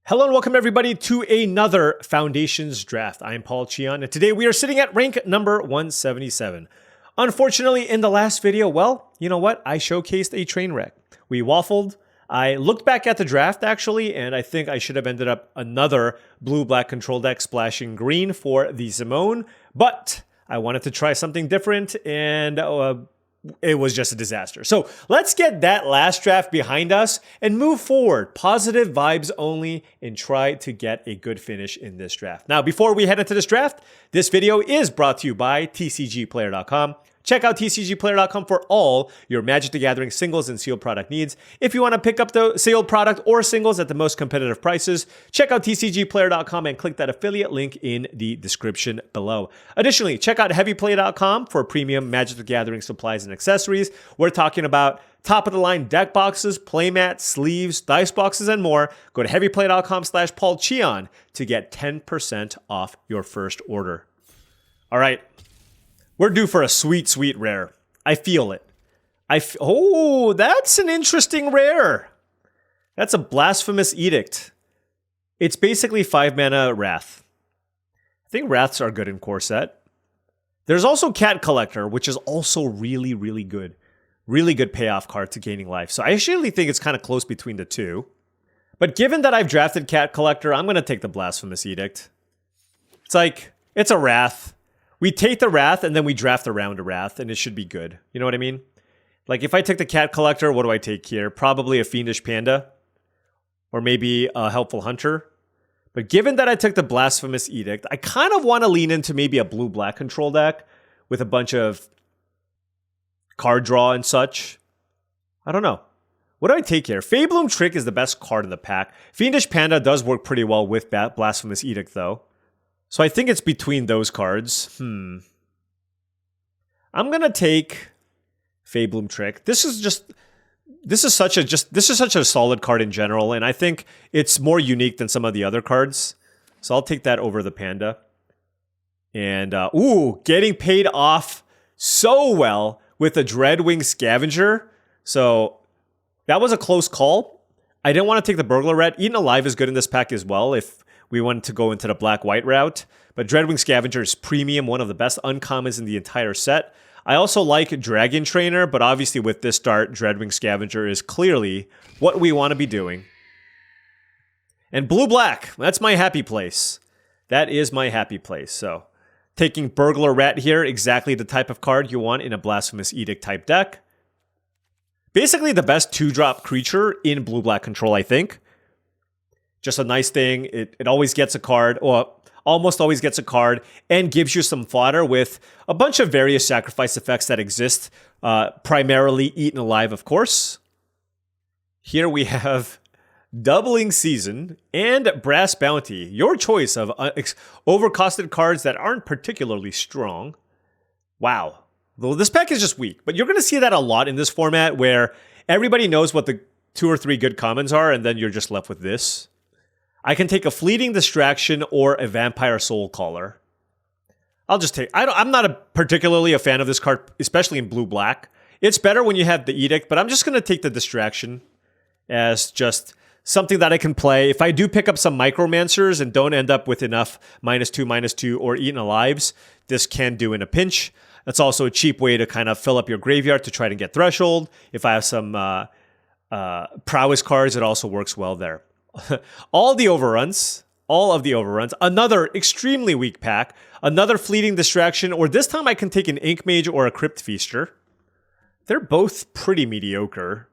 Hello and welcome everybody to another Foundations draft. I'm Paul Cheon, and today we are sitting at rank number 177. Unfortunately, in the last video, well, you know what? I showcased a train wreck. We waffled. I looked back at the draft actually, and I think I should have ended up another blue-black control deck splashing green for the Simone, but I wanted to try something different, and it was just a disaster. So let's get that last draft behind us and move forward. Positive vibes only, and try to get a good finish in this draft. Now, before we head into this draft, this video is brought to you by tcgplayer.com. Check out tcgplayer.com for all your Magic the Gathering singles and sealed product needs. If you want to pick up the sealed product or singles at the most competitive prices, check out tcgplayer.com and click that affiliate link in the description below. Additionally, check out heavyplay.com for premium Magic the Gathering supplies and accessories. We're talking about top-of-the-line deck boxes, playmats, sleeves, dice boxes, and more. Go to heavyplay.com/paulcheon to get 10% off your first order. All right. We're due for a sweet, sweet rare. I feel it. Oh, that's an interesting rare. That's a Blasphemous Edict. It's basically 5-mana Wrath. I think Wraths are good in core set. There's also Cat Collector, which is also really, really good. Really good payoff card to gaining life. So I actually think it's kind of close between the two. But given that I've drafted Cat Collector, I'm going to take the Blasphemous Edict. It's like, it's a Wrath. We take the Wrath, and then we draft around a Wrath, and it should be good. You know what I mean? Like, if I take the Cat Collector, what do I take here? Probably a Fiendish Panda. Or maybe a Helpful Hunter. But given that I took the Blasphemous Edict, I kind of want to lean into maybe a blue-black control deck with a bunch of card draw and such. I don't know. What do I take here? Fabloom Trick is the best card in the pack. Fiendish Panda does work pretty well with Blasphemous Edict, though. So I think it's between those cards. I'm gonna take Fabloom Trick. This is such a solid card in general, and I think it's more unique than some of the other cards. So I'll take that over the Panda. And getting paid off so well with a Dreadwing Scavenger. So that was a close call. I didn't want to take the Burglar Rat. Eaten Alive is good in this pack as well if we wanted to go into the black-white route. But Dreadwing Scavenger is premium, one of the best uncommons in the entire set. I also like Dragon Trainer, but obviously with this start, Dreadwing Scavenger is clearly what we want to be doing. And blue-black, that's my happy place. That is my happy place. So taking Burglar Rat here, exactly the type of card you want in a Blasphemous Edict type deck. Basically the best 2-drop creature in blue-black control, I think. Just a nice thing. It always gets a card, or almost always gets a card, and gives you some fodder with a bunch of various sacrifice effects that exist, primarily Eaten Alive, of course. Here we have Doubling Season and Brass Bounty. Your choice of overcosted cards that aren't particularly strong. Wow. Though this pack is just weak, but you're going to see that a lot in this format where everybody knows what the 2 or 3 good commons are, and then you're just left with this. I can take a Fleeting Distraction or a Vampire Soul Caller. I'll just take... I'm not particularly a fan of this card, especially in blue-black. It's better when you have the Edict, but I'm just going to take the Distraction as just something that I can play. If I do pick up some Micromancers and don't end up with enough -2/-2 or Eaten Alives, this can do in a pinch. That's also a cheap way to kind of fill up your graveyard to try to get Threshold. If I have some Prowess cards, it also works well there. All of the overruns. Another extremely weak pack. Another Fleeting Distraction, or this time I can take an Ink Mage or a Crypt Feaster. They're both pretty mediocre.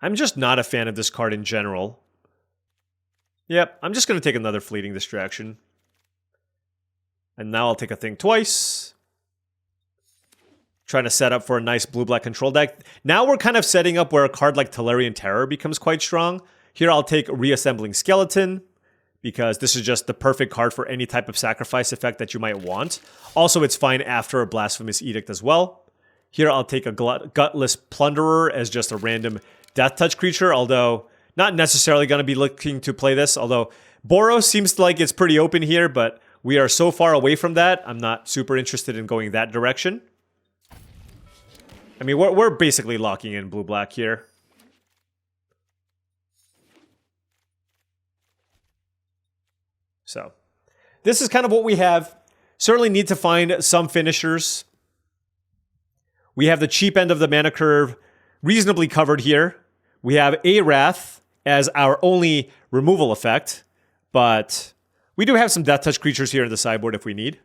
I'm just not a fan of this card in general. Yep, I'm just going to take another Fleeting Distraction. And now I'll take a Think Twice. Trying to set up for a nice blue-black control deck. Now we're kind of setting up where a card like Tolarian Terror becomes quite strong. Here I'll take Reassembling Skeleton, because this is just the perfect card for any type of sacrifice effect that you might want. Also, it's fine after a Blasphemous Edict as well. Here I'll take a Gutless Plunderer as just a random Death Touch creature, although not necessarily going to be looking to play this. Although Boros seems like it's pretty open here, but we are so far away from that, I'm not super interested in going that direction. I mean, we're basically locking in blue-black here. So this is kind of what we have. Certainly need to find some finishers. We have the cheap end of the mana curve reasonably covered here. We have a Wrath as our only removal effect, but we do have some Death Touch creatures here in the sideboard if we need.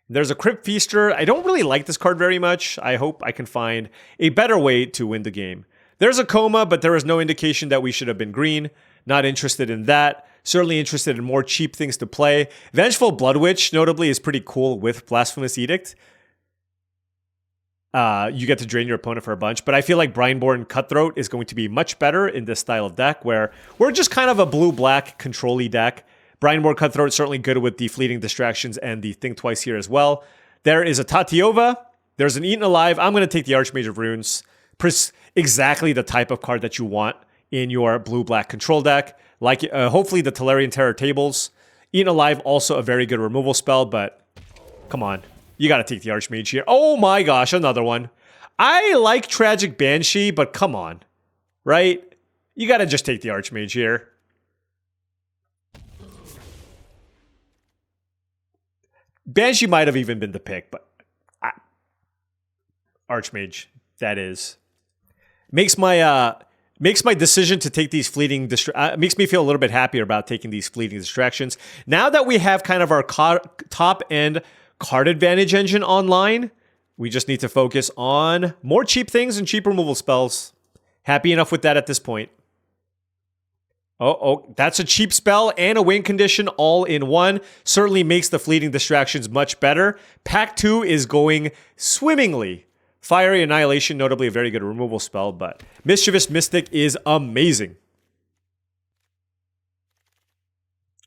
There's a Crypt Feaster. I don't really like this card very much. I hope I can find a better way to win the game. There's a Coma, but there is no indication that we should have been green. Not interested in that. Certainly interested in more cheap things to play. Vengeful Blood Witch, notably, is pretty cool with Blasphemous Edict. You get to drain your opponent for a bunch, but I feel like Brineborn Cutthroat is going to be much better in this style of deck, where we're just kind of a blue-black control-y deck. Brineborn Cutthroat is certainly good with the Fleeting Distractions and the Think Twice here as well. There is a Tatiova. There's an Eaten Alive. I'm going to take the Archmage of Runes. Exactly the type of card that you want in your blue-black control deck. Like, hopefully the Tolarian Terror tables. Eaten Alive, also a very good removal spell, but come on. You got to take the Archmage here. Oh my gosh, another one. I like Tragic Banshee, but come on. Right? You got to just take the Archmage here. Banshee might have even been the pick, but Archmage, that is. Makes my decision to take these fleeting makes me feel a little bit happier about taking these fleeting distractions. Now that we have kind of our top end card advantage engine online, we just need to focus on more cheap things and cheap removal spells. Happy enough with that at this point. Oh, that's a cheap spell and a win condition all in one. Certainly makes the fleeting distractions much better. Pack 2 is going swimmingly. Fiery Annihilation, notably a very good removal spell, but Mischievous Mystic is amazing.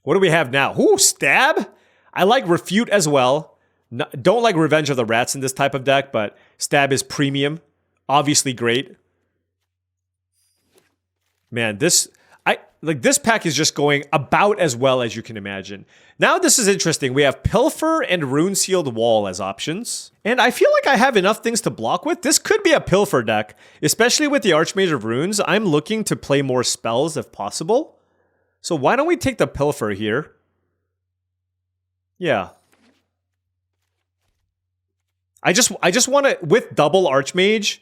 What do we have now? Ooh, Stab? I like Refute as well. Don't like Revenge of the Rats in this type of deck, but Stab is premium. Obviously great. Man, this pack is just going about as well as you can imagine. Now this is interesting. We have Pilfer and Rune Sealed Wall as options. And I feel like I have enough things to block with. This could be a Pilfer deck, especially with the Archmage of Runes. I'm looking to play more spells if possible. So why don't we take the Pilfer here? Yeah. I just want to, with double Archmage,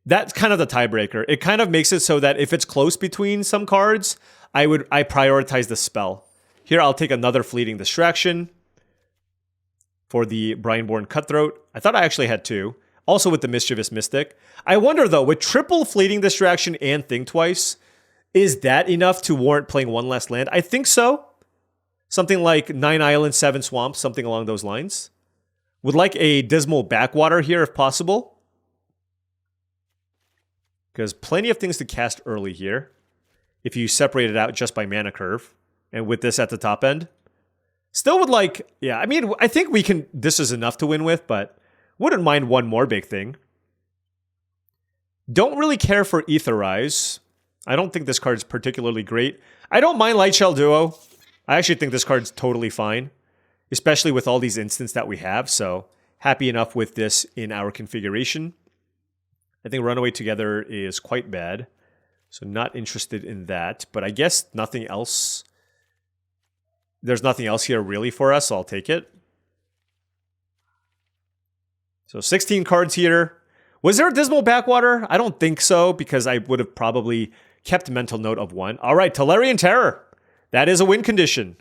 that's kind of the tiebreaker. It kind of makes it so that if it's close between some cards, I prioritize the spell. Here, I'll take another Fleeting Distraction for the Brineborn Cutthroat. I thought I actually had two. Also with the Mischievous Mystic. I wonder, though, with triple Fleeting Distraction and Think Twice, is that enough to warrant playing one less land? I think so. Something like 9 Islands, 7 Swamps, something along those lines. Would like a Dismal Backwater here if possible. Because plenty of things to cast early here. If you separate it out just by mana curve. And with this at the top end. Still would like, yeah, I mean, I think we can, this is enough to win with, but wouldn't mind one more big thing. Don't really care for Aetherize. I don't think this card's particularly great. I don't mind Lightshell Duo. I actually think this card's totally fine. Especially with all these instants that we have, so happy enough with this in our configuration. I think Runaway Together is quite bad, so not interested in that. But I guess nothing else. There's nothing else here really for us, so I'll take it. So 16 cards here. Was there a Dismal Backwater? I don't think so, because I would have probably kept mental note of one. All right, Tolarian Terror. That is a win condition.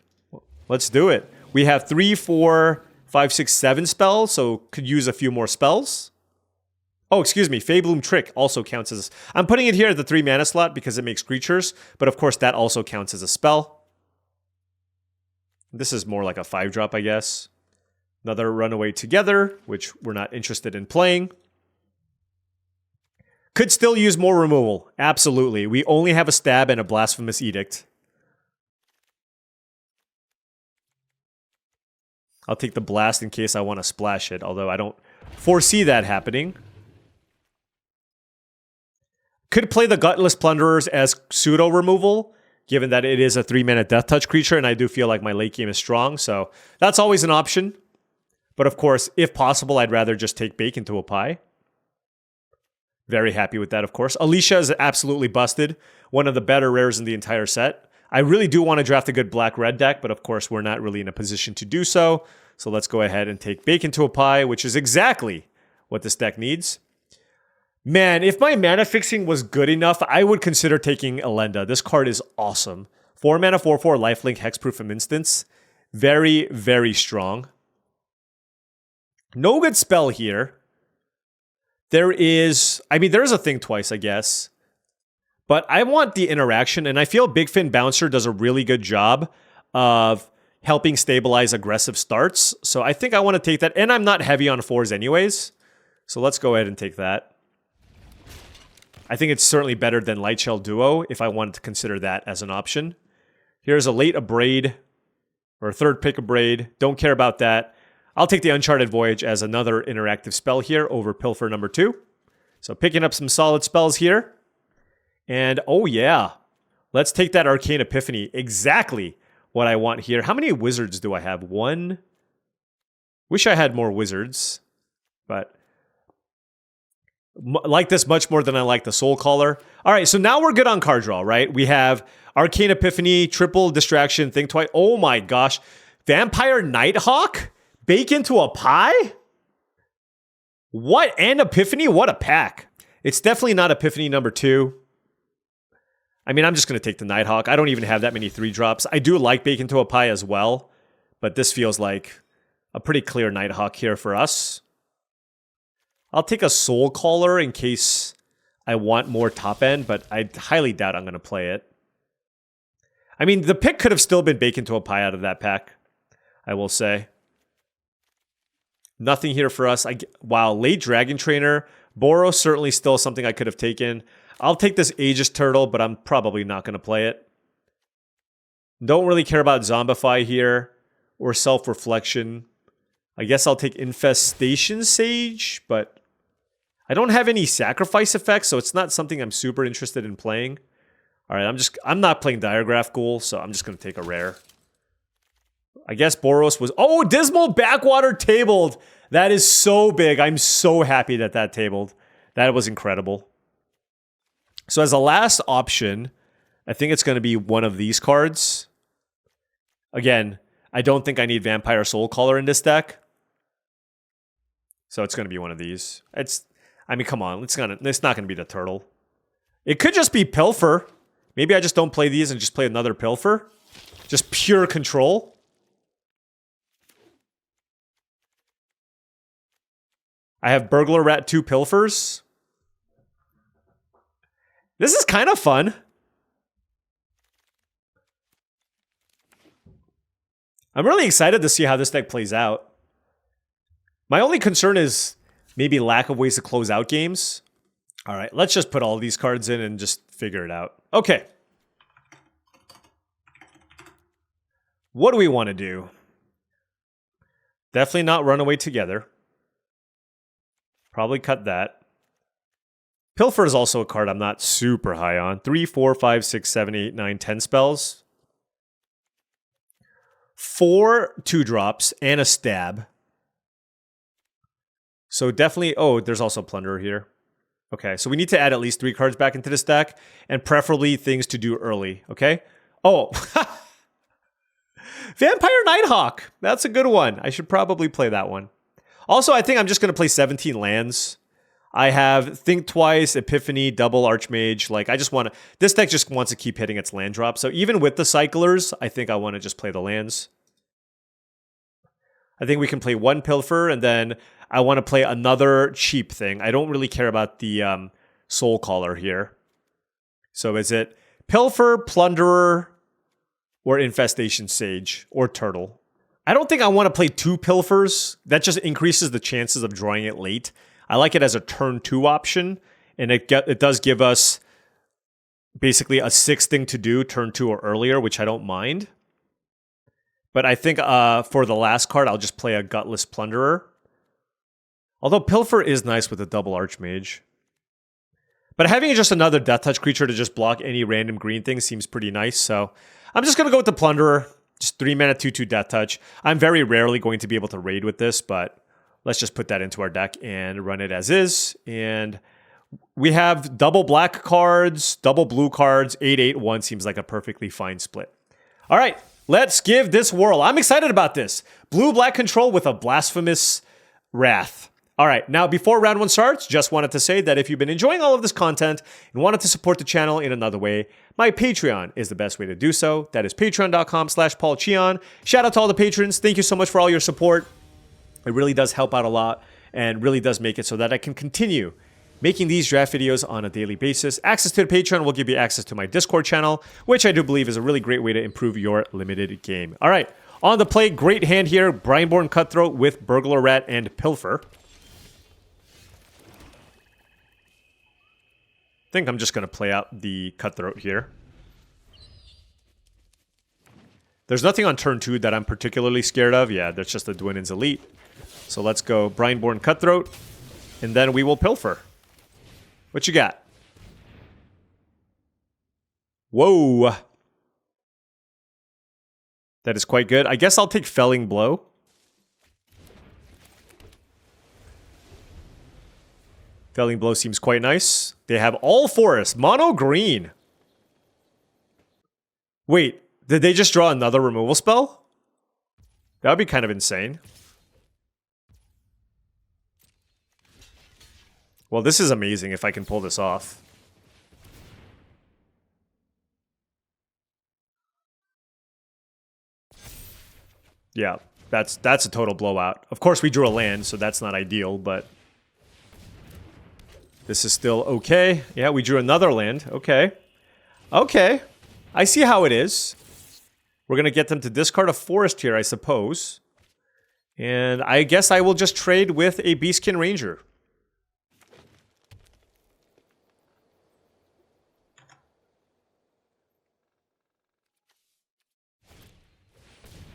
Let's do it. We have 3, 4, 5, 6, 7 spells, so could use a few more spells. Oh, excuse me, Feybloom Trick also counts as... I'm putting it here at the 3 mana slot because it makes creatures, but of course that also counts as a spell. This is more like a 5-drop, I guess. Another Runaway Together, which we're not interested in playing. Could still use more removal, absolutely. We only have a Stab and a Blasphemous Edict. I'll take the Blast in case I want to splash it, although I don't foresee that happening. Could play the Gutless Plunderers as pseudo removal, given that it is a 3-mana Death Touch creature, and I do feel like my late game is strong, so that's always an option. But of course, if possible, I'd rather just take Bake into a Pie. Very happy with that, of course. Alicia is absolutely busted. One of the better rares in the entire set. I really do want to draft a good black-red deck, but of course we're not really in a position to do so. So let's go ahead and take Bake into a Pie, which is exactly what this deck needs. Man, if my mana fixing was good enough, I would consider taking Elenda. This card is awesome. 4 mana, 4/4, lifelink, hexproof from instance. Very, very strong. No good spell here. There is a Think Twice, I guess. But I want the interaction, and I feel Big Fin Bouncer does a really good job of helping stabilize aggressive starts. So I think I want to take that, and I'm not heavy on 4s anyways. So let's go ahead and take that. I think it's certainly better than Light Shell Duo if I wanted to consider that as an option. Here's a late Abrade, or a third pick Abrade. Don't care about that. I'll take the Uncharted Voyage as another interactive spell here over Pilfer number 2. So picking up some solid spells here. And oh yeah, let's take that Arcane Epiphany. Exactly what I want here. How many wizards do I have? 1. Wish I had more wizards, but like this much more than I like the Soul Caller. All right, so now we're good on card draw, right? We have Arcane Epiphany, triple distraction, Think Twice. Oh my gosh. Vampire Nighthawk? Bake into a Pie? What? And Epiphany? What a pack. It's definitely not Epiphany number 2. I mean, I'm just going to take the Nighthawk. I don't even have that many 3-drops. I do like Bake into a Pie as well, but this feels like a pretty clear Nighthawk here for us. I'll take a Soul Caller in case I want more top end, but I highly doubt I'm going to play it. I mean, the pick could have still been Bake into a Pie out of that pack, I will say. Nothing here for us. Wow, late Dragon Trainer. Boros certainly still something I could have taken. I'll take this Aegis Turtle, but I'm probably not going to play it. Don't really care about Zombify here or Self-Reflection. I guess I'll take Infestation Sage, but I don't have any sacrifice effects, so it's not something I'm super interested in playing. All right, I'm not playing Diregraph Ghoul, so I'm just going to take a rare. I guess Boros was... Oh, Dismal Backwater tabled! That is so big. I'm so happy that that tabled. That was incredible. So as a last option, I think it's going to be one of these cards. Again, I don't think I need Vampire Soul Caller in this deck. So it's going to be one of these. I mean, come on. It's not going to be the Turtle. It could just be Pilfer. Maybe I just don't play these and just play another Pilfer. Just pure control. I have Burglar Rat 2 Pilfers. This is kind of fun. I'm really excited to see how this deck plays out. My only concern is maybe lack of ways to close out games. All right, let's just put all these cards in and just figure it out. Okay. What do we want to do? Definitely not Runaway Together. Probably cut that. Pilfer is also a card I'm not super high on. 3, 4, 5, 6, 7, 8, 9, 10 spells. 4 2-drops and a stab. So definitely... Oh, there's also Plunderer here. Okay, so we need to add at least 3 cards back into this deck, and preferably things to do early, okay? Oh, Vampire Nighthawk. That's a good one. I should probably play that one. Also, I think I'm just going to play 17 lands. I have Think Twice, Epiphany, Double Archmage. Like, I just want to... This deck just wants to keep hitting its land drop. So even with the Cyclers, I think I want to just play the lands. I think we can play 1 Pilfer, and then I want to play another cheap thing. I don't really care about the Soul Caller here. So is it Pilfer, Plunderer, or Infestation Sage, or Turtle? I don't think I want to play 2 Pilfers. That just increases the chances of drawing it late. I like it as a turn 2 option, and it does give us basically a 6th thing to do, turn 2 or earlier, which I don't mind. But I think for the last card, I'll just play a Gutless Plunderer. Although Pilfer is nice with a Double Archmage. But having just another Death Touch creature to just block any random green thing seems pretty nice, so I'm just going to go with the Plunderer. Just 3 mana, 2/2 Death Touch. I'm very rarely going to be able to raid with this, but let's just put that into our deck and run it as is. And We have double black cards, double blue cards, 8-8-1 seems like a perfectly fine split. All right, let's give this whirl. I'm excited about this. Blue-black control with a Blasphemous Wrath. All right, now before round one starts, just wanted to say that if you've been enjoying all of this content and wanted to support the channel in another way, my Patreon is the best way to do so. That is patreon.com/paulcheon. Shout out to all the patrons. Thank you so much for all your support. It really does help out a lot and really does make it so that I can continue making these draft videos on a daily basis. Access to the Patreon will give you access to my Discord channel, which I do believe is a really great way to improve your limited game. All right, on the play, great hand here. Brineborn Cutthroat with Burglar Rat and Pilfer. I think I'm just going to play out the Cutthroat here. There's nothing on turn 2 that I'm particularly scared of. Yeah, that's just the Dwinnen's Elite. So let's go Brineborn Cutthroat, and then we will Pilfer. What you got? Whoa. That is quite good. I guess I'll take Felling Blow. Felling Blow seems quite nice. They have all forests. Mono green. Wait, did they just draw another removal spell? That would be kind of insane. Well, this is amazing if I can pull this off. Yeah, that's a total blowout. Of course, we drew a land, so that's not ideal, but this is still okay. Yeah, we drew another land. Okay. Okay. I see how it is. We're going to get them to discard a forest here, I suppose. And I guess I will just trade with a Beastkin Ranger.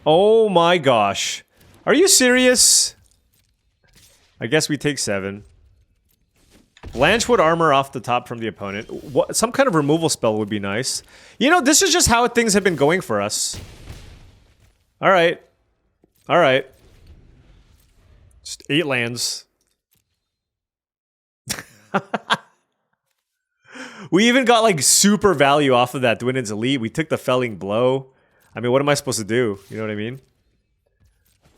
Oh my gosh. Are you serious? I guess we take 7. Blanchwood Armor off the top from the opponent. What, some kind of removal spell would be nice. You know, this is just how things have been going for us. Alright. Alright. Just 8 lands. We even got like super value off of that Dwinnen's Elite. We took the Felling Blow. I mean, what am I supposed to do? You know what I mean?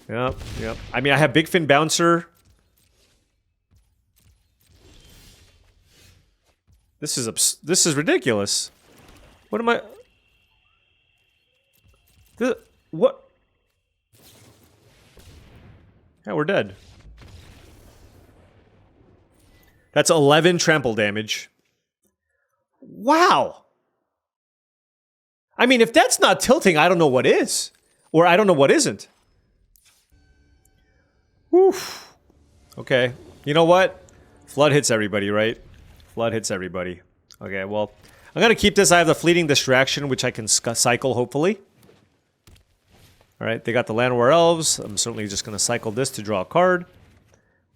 Yep, yep. I mean, I have Big Fin Bouncer. This is ridiculous. What am I... What? Yeah, we're dead. That's 11 trample damage. Wow! I mean, if that's not tilting, I don't know what is. Or I don't know what isn't. Oof. Okay. You know what? Flood hits everybody, right? Flood hits everybody. Okay, well, I'm going to keep this. I have the Fleeting Distraction, which I can cycle, hopefully. Alright, they got the Llanowar Elves. I'm certainly just going to cycle this to draw a card.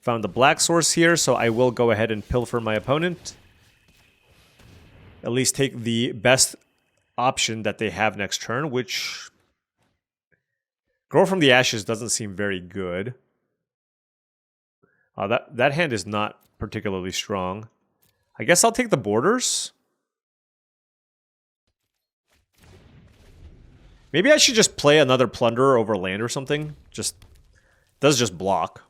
Found the black source here, so I will go ahead and pilfer my opponent. At least take the best option that they have next turn, which... Grow from the Ashes doesn't seem very good. That hand is not particularly strong. I guess I'll take the Borders. Maybe I should just play another Plunderer over land or something. Does just block.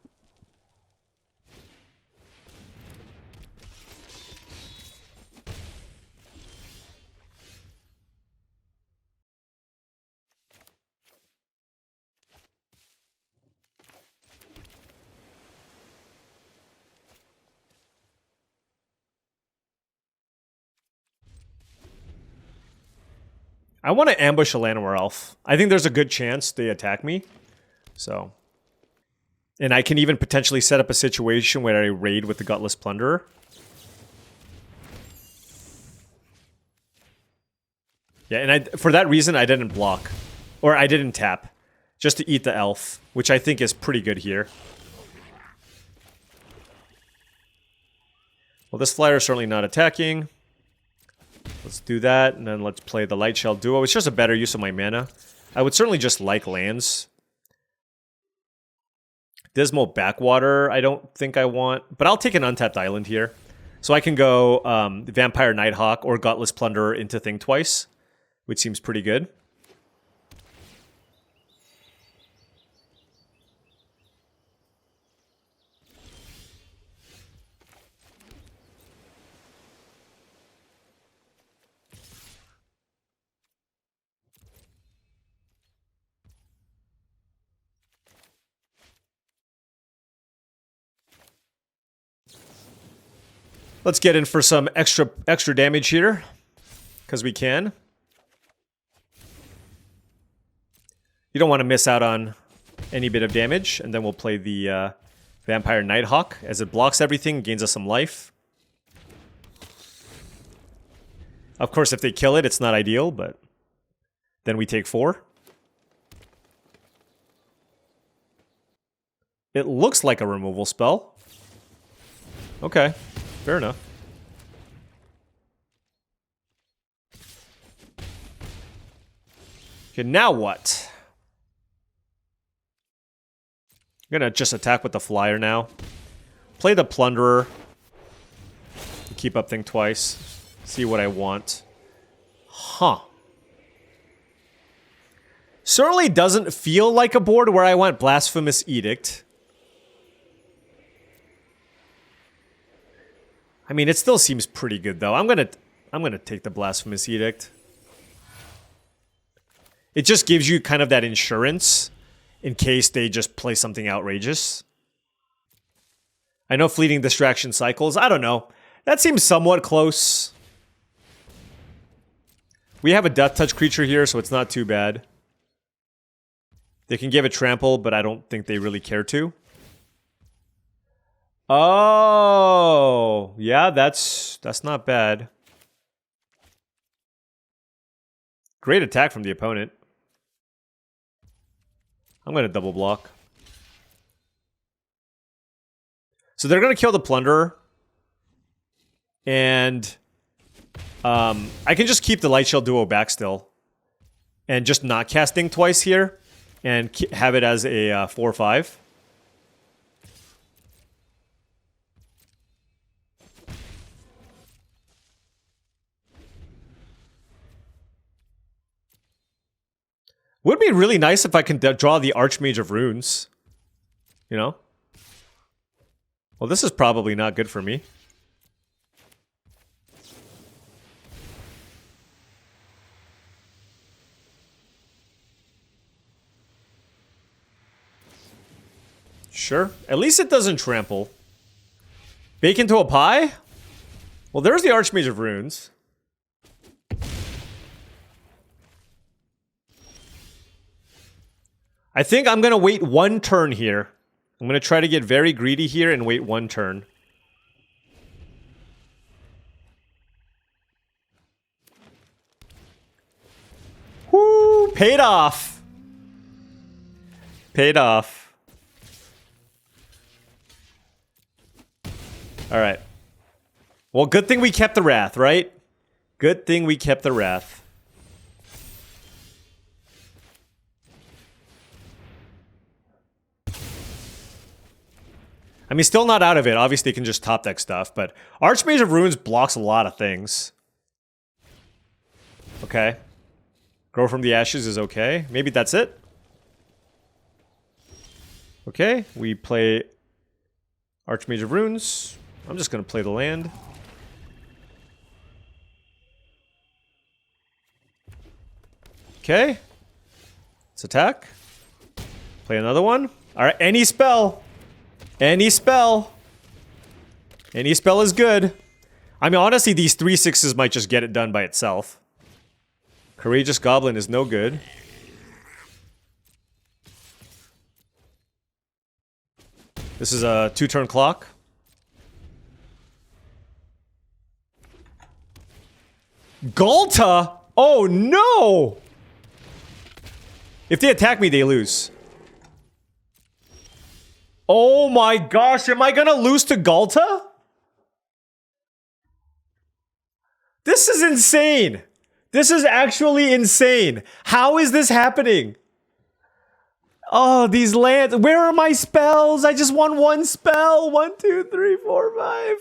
I want to ambush a Llanowar Elf. I think there's a good chance they attack me. So. And I can even potentially set up a situation where I raid with the Gutless Plunderer. Yeah, and for that reason, I didn't block. Or I didn't tap. Just to eat the Elf, which I think is pretty good here. Well, this flyer is certainly not attacking. Let's do that, and then let's play the Lightshell Duo. It's just a better use of my mana. I would certainly just like lands. Dismal Backwater, I don't think I want. But I'll take an untapped island here. So I can go Vampire Nighthawk or Gutless Plunderer into Thing twice, which seems pretty good. Let's get in for some extra damage here, because we can. You don't want to miss out on any bit of damage, and then we'll play the Vampire Nighthawk as it blocks everything, gains us some life. Of course, if they kill it, it's not ideal, but then we take 4. It looks like a removal spell. Okay. Fair enough. Okay, now what? I'm gonna just attack with the flyer now. Play the plunderer. Keep up thing twice. See what I want. Huh. Certainly doesn't feel like a board where I want Blasphemous Edict. I mean, it still seems pretty good, though. I'm gonna take the Blasphemous Edict. It just gives you kind of that insurance in case they just play something outrageous. I know Fleeting Distraction cycles. I don't know. That seems somewhat close. We have a Death Touch creature here, so it's not too bad. They can give it Trample, but I don't think they really care to. Oh, yeah, that's not bad. Great attack from the opponent. I'm going to double block. So they're going to kill the Plunderer. And I can just keep the Lightshell Duo back still. And just not casting twice here. And have it as a 4/5. Would be really nice if I can draw the Archmage of Runes. You know? Well, this is probably not good for me. Sure. At least it doesn't trample. Bake into a pie? Well, there's the Archmage of Runes. I think I'm going to wait 1 turn here. I'm going to try to get very greedy here and wait 1 turn. Woo! Paid off! Paid off. Alright. Well, good thing we kept the Wrath, right? Good thing we kept the Wrath. I mean, still not out of it. Obviously, you can just top deck stuff, but Archmage of Runes blocks a lot of things. Okay. Grow from the Ashes is okay. Maybe that's it. Okay, we play Archmage of Runes. I'm just going to play the land. Okay. Let's attack. Play another one. Alright, any spell. Any spell. Any spell is good. I mean, honestly, these 3/6s might just get it done by itself. Courageous Goblin is no good. This is a 2-turn clock. Galta? Oh no! If they attack me, they lose. Oh my gosh, am I gonna lose to Galta? This is insane. This is actually insane. How is this happening? Oh, these lands. Where are my spells? I just won 1 spell. 1, 2, 3, 4, 5.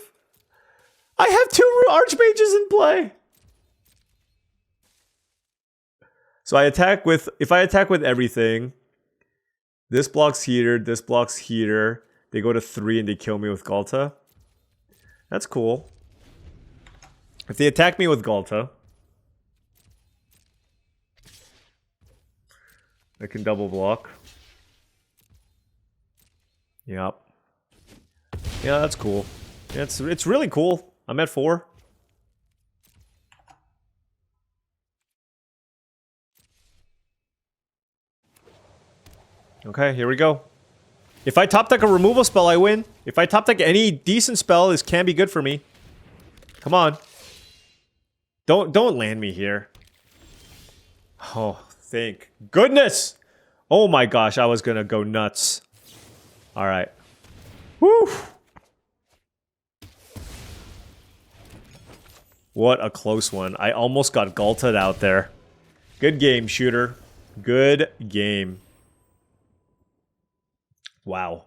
I have 2 archmages in play. So I attack with, if I attack with everything, this blocks heater, this blocks heater. They go to 3 and they kill me with Galta. That's cool. If they attack me with Galta, I can double block. Yep. Yeah, that's cool. It's really cool. I'm at 4. Okay, here we go. If I top deck a removal spell, I win. If I top deck any decent spell, this can be good for me. Come on. Don't land me here. Oh, thank goodness. Oh my gosh, I was gonna go nuts. Alright. Woo! What a close one. I almost got Galta'd out there. Good game, shooter. Good game. Wow.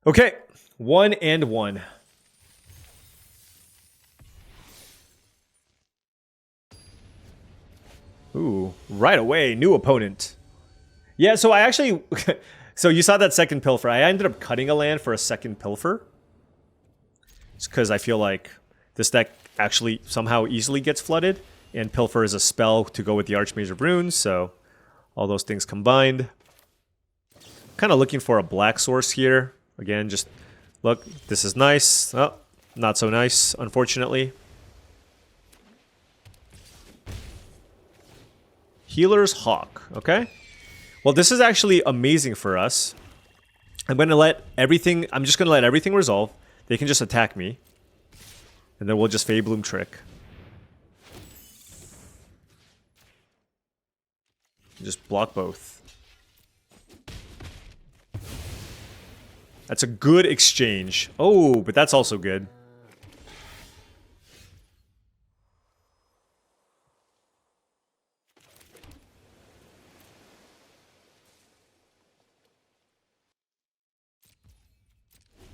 Okay, 1-1. Ooh, right away, new opponent. Yeah, so I actually... so you saw that second Pilfer. I ended up cutting a land for a second Pilfer. It's because I feel like this deck actually somehow easily gets flooded. And Pilfer is a spell to go with the Archmage of Runes, so all those things combined. Kind of looking for a black source here. Again, just look, this is nice. Oh, not so nice, unfortunately. Healer's Hawk, okay. Well, this is actually amazing for us. I'm just gonna let everything resolve. They can just attack me. And then we'll just Fade-Bloom Trick. Just block both. That's a good exchange. Oh, but that's also good.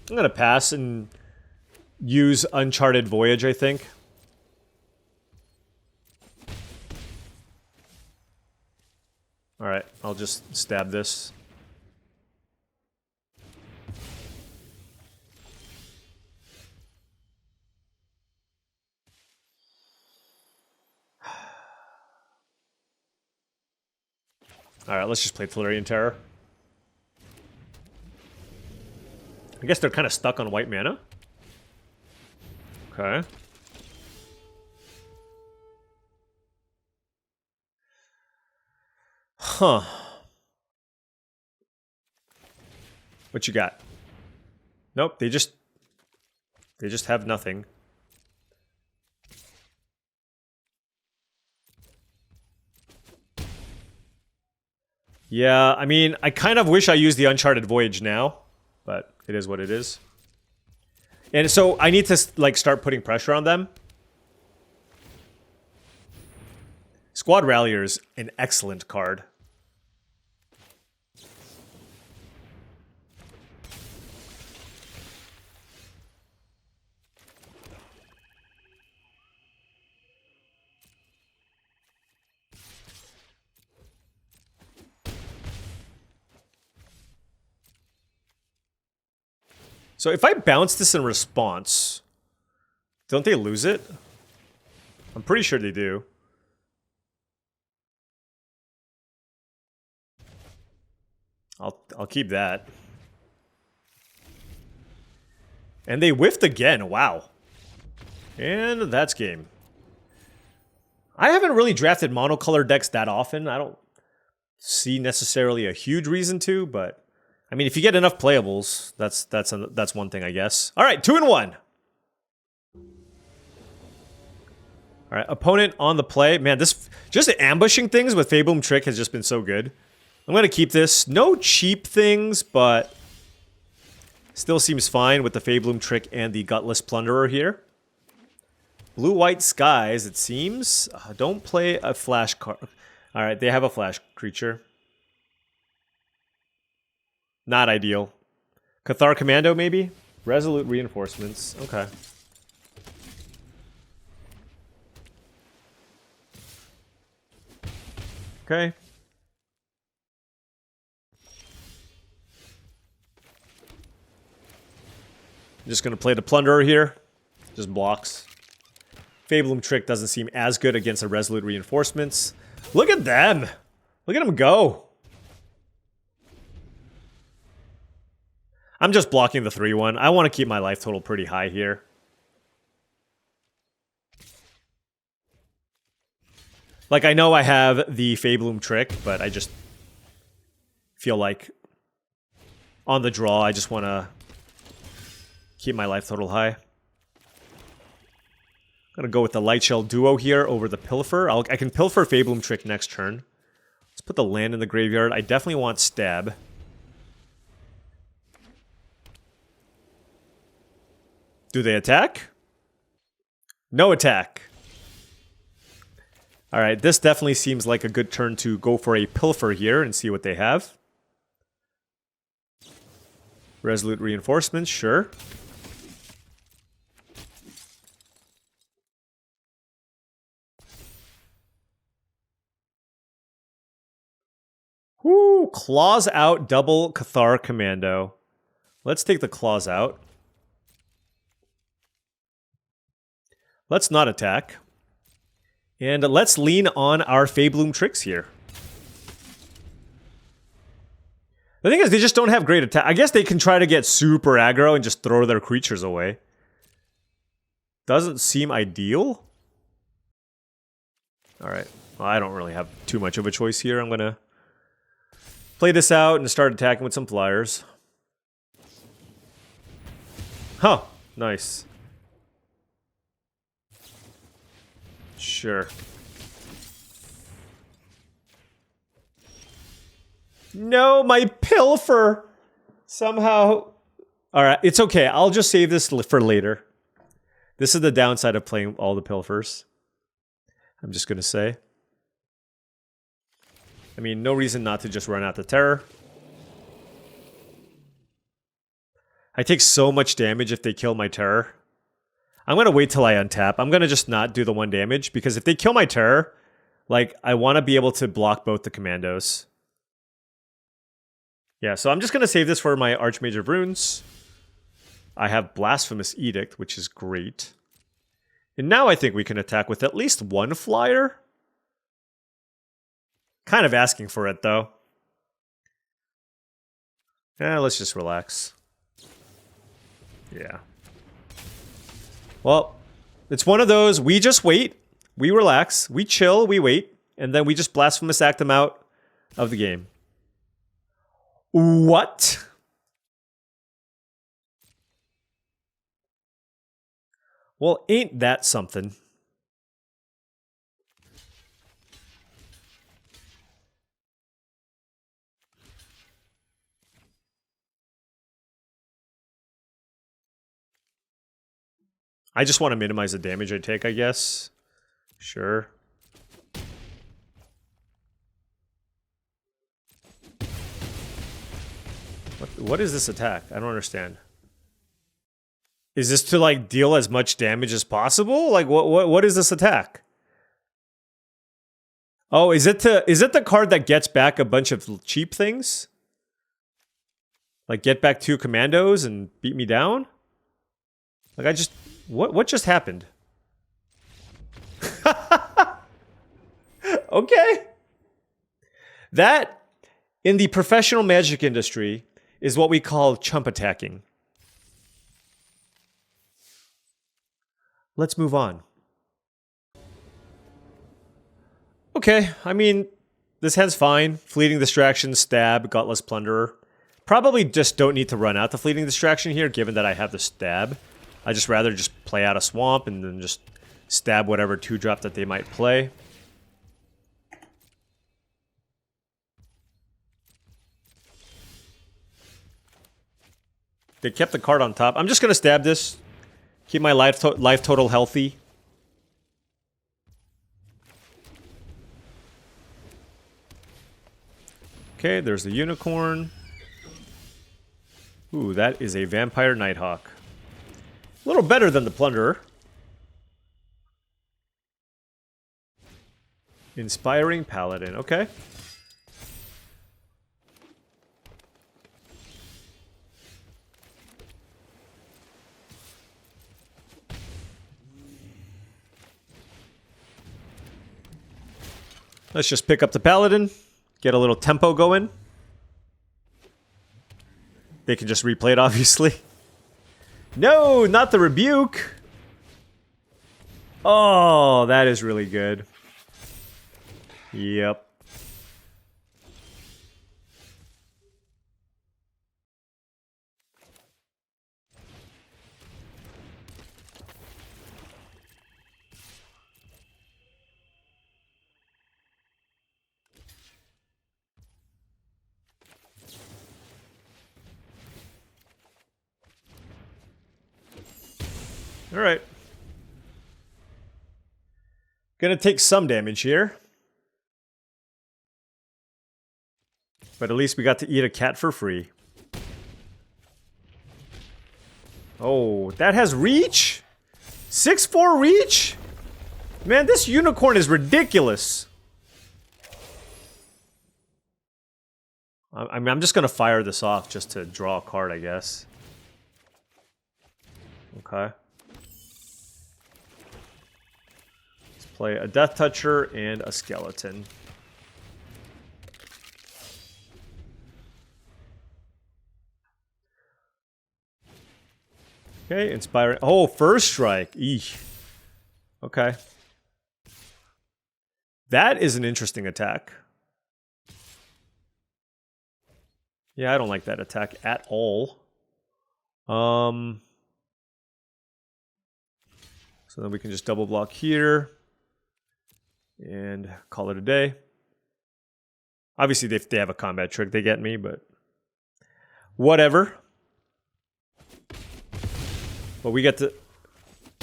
I'm gonna pass and use Uncharted Voyage, I think. Alright, I'll just stab this. Alright, let's just play Tolarian Terror. I guess they're kind of stuck on white mana. Okay. Huh. What you got? Nope, they just have nothing. Yeah, I mean, I kind of wish I used the Uncharted Voyage now, but it is what it is. And so I need to like start putting pressure on them. Squad Rallier is an excellent card. So if I bounce this in response, don't they lose it? I'm pretty sure they do. I'll keep that. And they whiffed again, wow. And that's game. I haven't really drafted monocolor decks that often. I don't see necessarily a huge reason to, but I mean, if you get enough playables, that's one thing, I guess. All right, 2-1. All right, opponent on the play. Man, this just ambushing things with Fade-Bloom Trick has just been so good. I'm gonna keep this. No cheap things, but still seems fine with the Fade-Bloom Trick and the Gutless Plunderer here. Blue-white skies, it seems. Don't play a flash card. All right, they have a flash creature. Not ideal. Cathar Commando, maybe? Resolute reinforcements. Okay. Okay. I'm just going to play the Plunderer here. Just blocks. Fabulum Trick doesn't seem as good against the Resolute Reinforcements. Look at them! Look at them go! I'm just blocking the 3-1. I want to keep my life total pretty high here. Like, I know I have the Fabulum Trick, but I just feel like on the draw, I just want to keep my life total high. I'm going to go with the Light Shell Duo here over the Pilfer. I can Pilfer Fabulum Trick next turn. Let's put the land in the graveyard. I definitely want Stab. Do they attack? No attack. Alright, this definitely seems like a good turn to go for a Pilfer here and see what they have. Resolute Reinforcements, sure. Whoo! Claws out, double Cathar Commando. Let's take the claws out. Let's not attack. And let's lean on our Fabulum Tricks here. The thing is, they just don't have great attack. I guess they can try to get super aggro and just throw their creatures away. Doesn't seem ideal. Alright. Well, I don't really have too much of a choice here. I'm gonna play this out and start attacking with some flyers. Huh. Nice. Sure. No, my Pilfer! Somehow... Alright, it's okay. I'll just save this for later. This is the downside of playing all the Pilfers. I'm just gonna say. I mean, no reason not to just run out the Terror. I take so much damage if they kill my Terror. I'm gonna wait till I untap. I'm gonna just not do the 1 damage, because if they kill my Terror, like, I want to be able to block both the Commandos. Yeah, so I'm just gonna save this for my Archmage of Runes. I have Blasphemous Edict, which is great. And now I think we can attack with at least 1 flyer. Kind of asking for it, though. Let's just relax. Yeah. Well, it's one of those, we just wait, we relax, we chill, we wait, and then we just Blasphemous Act them out of the game. What? Well, ain't that something? I just want to minimize the damage I take, I guess. Sure. What is this attack? I don't understand. Is this to, like, deal as much damage as possible? Like, what is this attack? Oh, is it the card that gets back a bunch of cheap things? Like, get back 2 commandos and beat me down? Like, I just... What just happened? Okay. That, in the professional Magic industry, is what we call chump attacking. Let's move on. Okay, I mean, this hand's fine. Fleeting Distraction, Stab, Gutless Plunderer. Probably just don't need to run out the Fleeting Distraction here, given that I have the Stab. I just rather just play out a Swamp and then just stab whatever 2-drop that they might play. They kept the card on top. I'm just going to stab this. Keep my life total healthy. Okay, there's the Unicorn. Ooh, that is a Vampire Nighthawk. little better than the Plunderer. Inspiring Paladin, okay. Let's just pick up the Paladin, get a little tempo going. They can just replay it, obviously. No, not the Rebuke. Oh, that is really good. Yep. All right. Gonna take some damage here. But at least we got to eat a cat for free. Oh, that has reach? 6-4 reach? Man, this unicorn is ridiculous. I mean, I'm just gonna fire this off just to draw a card, I guess. Okay. Let's play a Death Toucher and a Skeleton. Okay, inspiring. Oh, first strike. Eesh. Okay. That is an interesting attack. Yeah, I don't like that attack at all. So then we can just double block here and call it a day. Obviously, if they have a combat trick, they get me, but whatever. But we get to...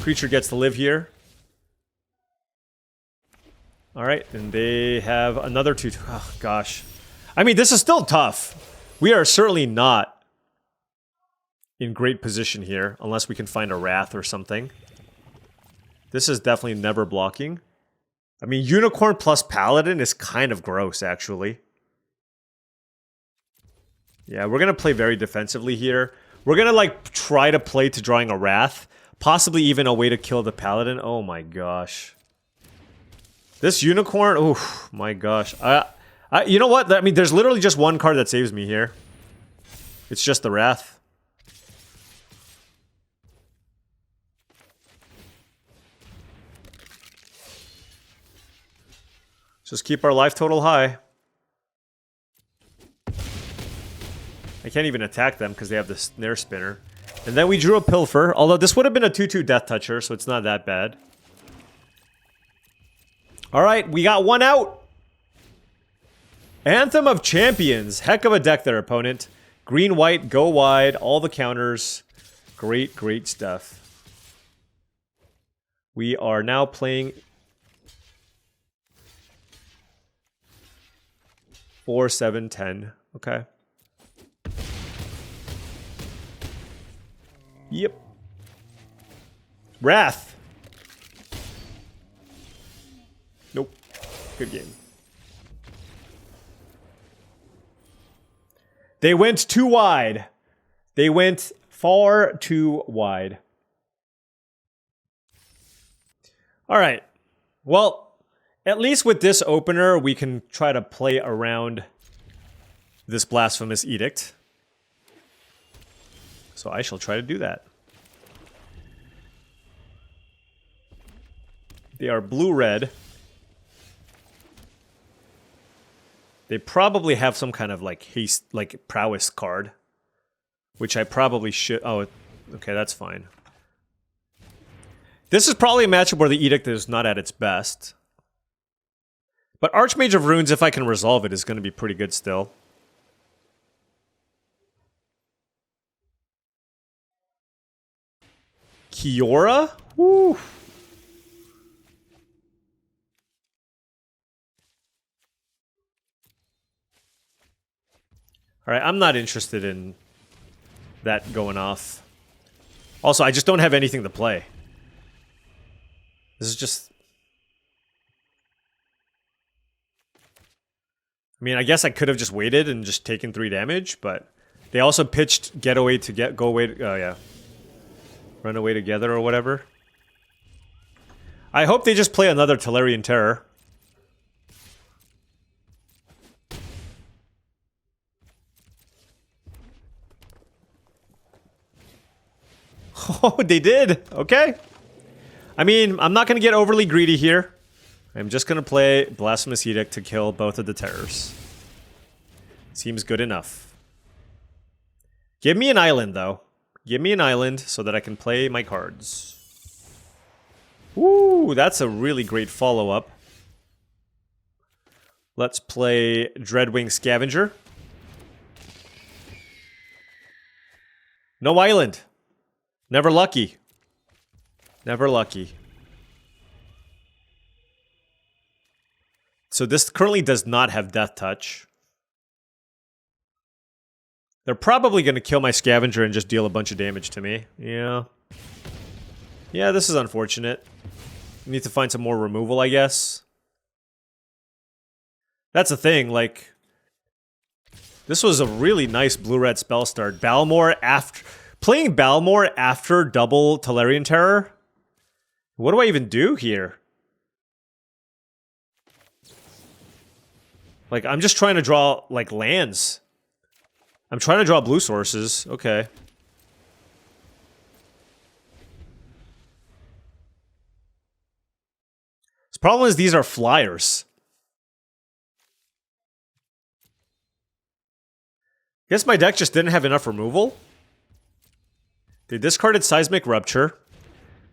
Creature gets to live here. Alright, and they have another 2... Oh, gosh. I mean, this is still tough. We are certainly not in great position here, unless we can find a Wrath or something. This is definitely never blocking. I mean, Unicorn plus Paladin is kind of gross, actually. Yeah, we're going to play very defensively here. We're going to, like, try to play to drawing a Wrath. Possibly even a way to kill the Paladin. Oh my gosh. This Unicorn, oh my gosh. You know what? I mean, there's literally just one card that saves me here. It's just the Wrath. Just keep our life total high. I can't even attack them because they have the Snare Spinner. And then we drew a Pilfer, although this would have been a 2-2 Death Toucher, so it's not that bad. Alright, we got one out! Anthem of Champions. Heck of a deck there, opponent. Green, white, go wide, all the counters. Great, great stuff. We are now playing 4, 7, 10. Okay. Yep. Wrath. Nope. Good game. They went too wide. They went far too wide. All right. Well, at least with this opener, we can try to play around this Blasphemous Edict. So I shall try to do that. They are blue-red. They probably have some kind of like haste, like prowess card. Which I probably should... Oh, okay, that's fine. This is probably a matchup where the Edict is not at its best. But Archmage of Runes, if I can resolve it, is going to be pretty good still. Kiora? Woo! Alright, I'm not interested in that going off. Also, I just don't have anything to play. This is just... I mean, I guess I could have just waited and just taken 3 damage, but... They also pitched go away, oh yeah. Run away together or whatever. I hope they just play another Tolarian Terror. Oh, they did. Okay. I mean, I'm not going to get overly greedy here. I'm just going to play Blasphemous Edict to kill both of the Terrors. Seems good enough. Give me an island, though. Give me an island so that I can play my cards. Woo, that's a really great follow-up. Let's play Dreadwing Scavenger. No island. Never lucky. Never lucky. So this currently does not have Death Touch. They're probably going to kill my Scavenger and just deal a bunch of damage to me. Yeah. Yeah, this is unfortunate. Need to find some more removal, I guess. That's the thing, like... This was a really nice blue-red spell start. Balmor after... Playing Balmor after double Tolarian Terror? What do I even do here? Like, I'm just trying to draw, like, lands. I'm trying to draw blue sources. Okay. The problem is these are flyers. Guess my deck just didn't have enough removal. They discarded Seismic Rupture.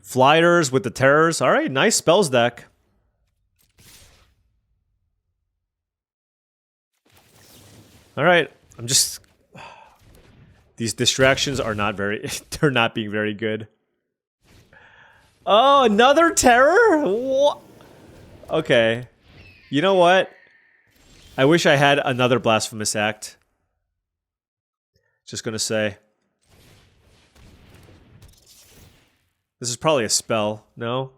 Flyers with the Terrors. Alright, nice spells deck. Alright, I'm just... These distractions are not very... They're not being very good. Oh, another Terror? What? Okay. You know what? I wish I had another Blasphemous Act. Just gonna say. This is probably a spell, no?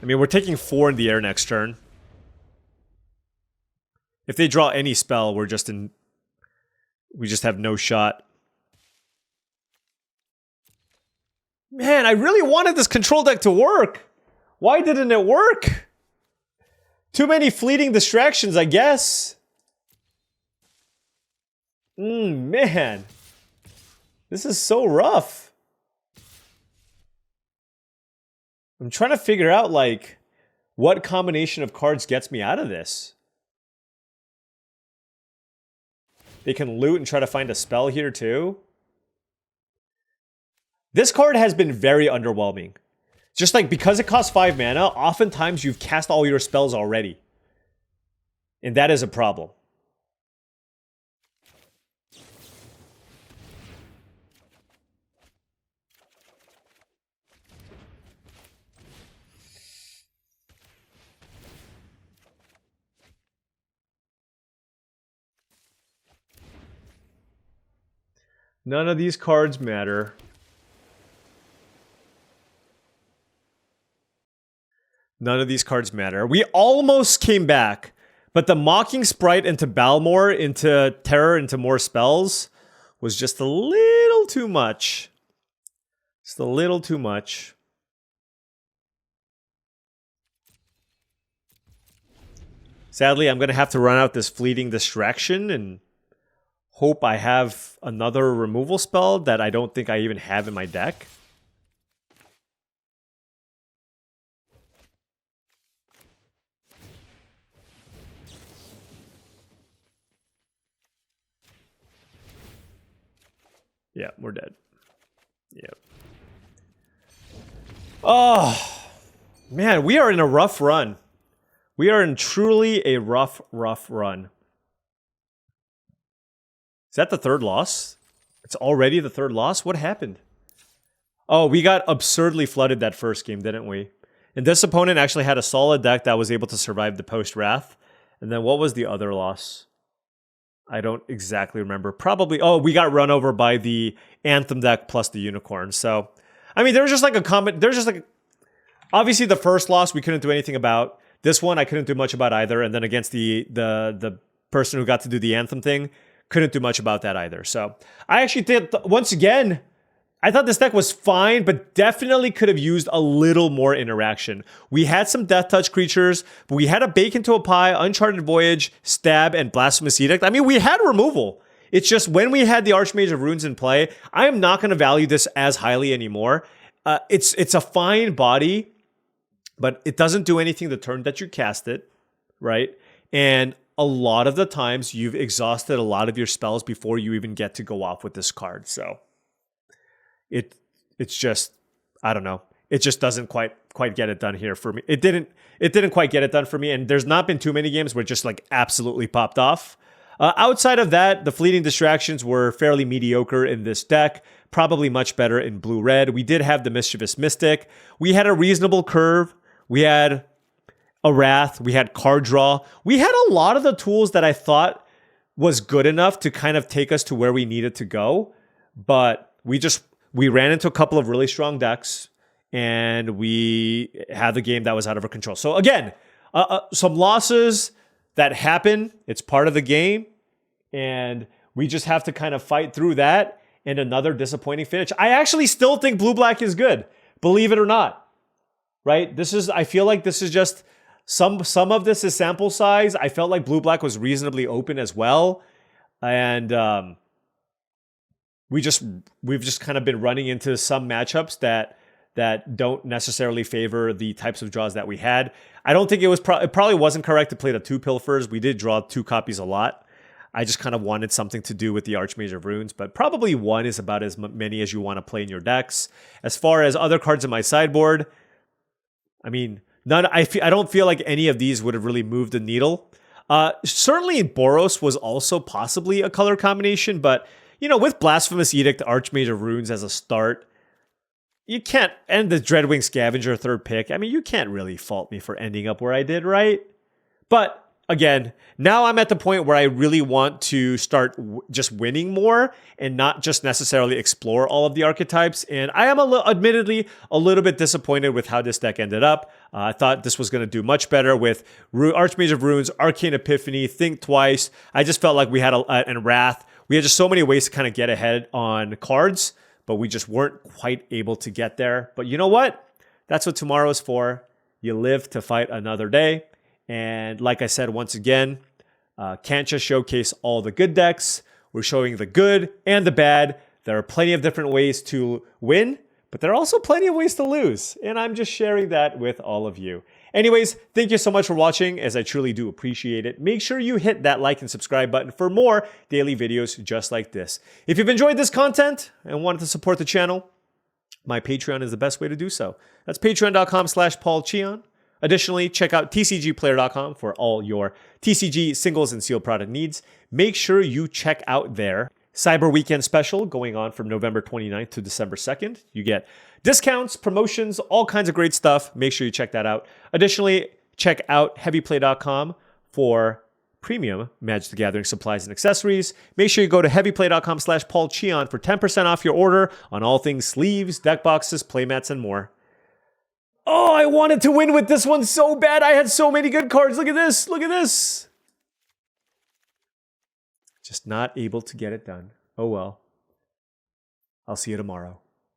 I mean, we're taking 4 in the air next turn. If they draw any spell, we're just in... We just have no shot. Man, I really wanted this control deck to work! Why didn't it work? Too many fleeting distractions, I guess. Man. This is so rough. I'm trying to figure out, like, what combination of cards gets me out of this. They can loot and try to find a spell here, too. This card has been very underwhelming. Just like, because it costs 5 mana, oftentimes you've cast all your spells already. And that is a problem. None of these cards matter. None of these cards matter. We almost came back, but the Mocking Sprite into Balmor, into Terror, into more spells was just a little too much. Just a little too much. Sadly, I'm going to have to run out this Fleeting Distraction and hope I have another removal spell that I don't think I even have in my deck. Yeah, we're dead. Yep. Oh, man, we are in a rough run. We are in truly a rough run. Is that the 3rd loss? It's already the 3rd loss? What happened? Oh, we got absurdly flooded that first game, didn't we? And this opponent actually had a solid deck that was able to survive the post-Wrath. And then what was the other loss? I don't exactly remember. Probably, oh, we got run over by the Anthem deck plus the Unicorn. So, I mean, there's just like a comment. There's just like, obviously the first loss we couldn't do anything about. This one I couldn't do much about either. And then against the person who got to do the Anthem thing, couldn't do much about that either. So I actually did, once again, I thought this deck was fine, but definitely could have used a little more interaction. We had some Death Touch creatures, but we had a Bake into a Pie, Uncharted Voyage, Stab, and Blasphemous Edict. I mean, we had removal. It's just when we had the Archmage of Runes in play, I am not going to value this as highly anymore. It's a fine body, but it doesn't do anything the turn that you cast it, right? And a lot of the times you've exhausted a lot of your spells before you even get to go off with this card. So it's just, I don't know. It just doesn't quite get it done here for me. It didn't quite get it done for me. And there's not been too many games where it just like absolutely popped off. Outside of that, the fleeting distractions were fairly mediocre in this deck. Probably much better in blue-red. We did have the Mischievous Mystic. We had a reasonable curve. We had a Wrath. We had card draw. We had a lot of the tools that I thought was good enough to kind of take us to where we needed to go. But we ran into a couple of really strong decks, and we had the game that was out of our control. So again, some losses that happen. It's part of the game, and we just have to kind of fight through that. And another disappointing finish. I actually still think blue-black is good, believe it or not. Right? I feel like this is just some of this is sample size. I felt like blue-black was reasonably open as well, and we've just kind of been running into some matchups that don't necessarily favor the types of draws that we had. I don't think it probably wasn't correct to play the 2 Pilfers. We did draw 2 copies a lot. I just kind of wanted something to do with the Archmage of Runes, but probably 1 is about as many as you want to play in your decks. As far as other cards in my sideboard, I mean, I don't feel like any of these would have really moved the needle. Certainly Boros was also possibly a color combination, but you know, with Blasphemous Edict, Archmage of Runes as a start, you can't, and the Dreadwing Scavenger 3rd pick, I mean, you can't really fault me for ending up where I did, right? But again, now I'm at the point where I really want to start just winning more and not just necessarily explore all of the archetypes. And I am admittedly a little bit disappointed with how this deck ended up. I thought this was going to do much better with Archmage of Runes, Arcane Epiphany, Think Twice. I just felt like we had and Wrath. We had just so many ways to kind of get ahead on cards, but we just weren't quite able to get there. But you know what? That's what tomorrow is for. You live to fight another day. And like I said, once again, can't just showcase all the good decks. We're showing the good and the bad. There are plenty of different ways to win, but there are also plenty of ways to lose. And I'm just sharing that with all of you. Anyways, thank you so much for watching, as I truly do appreciate it. Make sure you hit that like and subscribe button for more daily videos just like this. If you've enjoyed this content and wanted to support the channel, my Patreon is the best way to do so. That's patreon.com/paulcheon. Additionally, check out tcgplayer.com for all your TCG singles and sealed product needs. Make sure you check out their Cyber Weekend special going on from November 29th to December 2nd. You get discounts, promotions, all kinds of great stuff. Make sure you check that out. Additionally, check out heavyplay.com for premium Magic the Gathering supplies and accessories. Make sure you go to heavyplay.com/paulcheon for 10% off your order on all things sleeves, deck boxes, playmats, and more. Oh, I wanted to win with this one so bad. I had so many good cards. Look at this. Look at this. Just not able to get it done. Oh well. I'll see you tomorrow.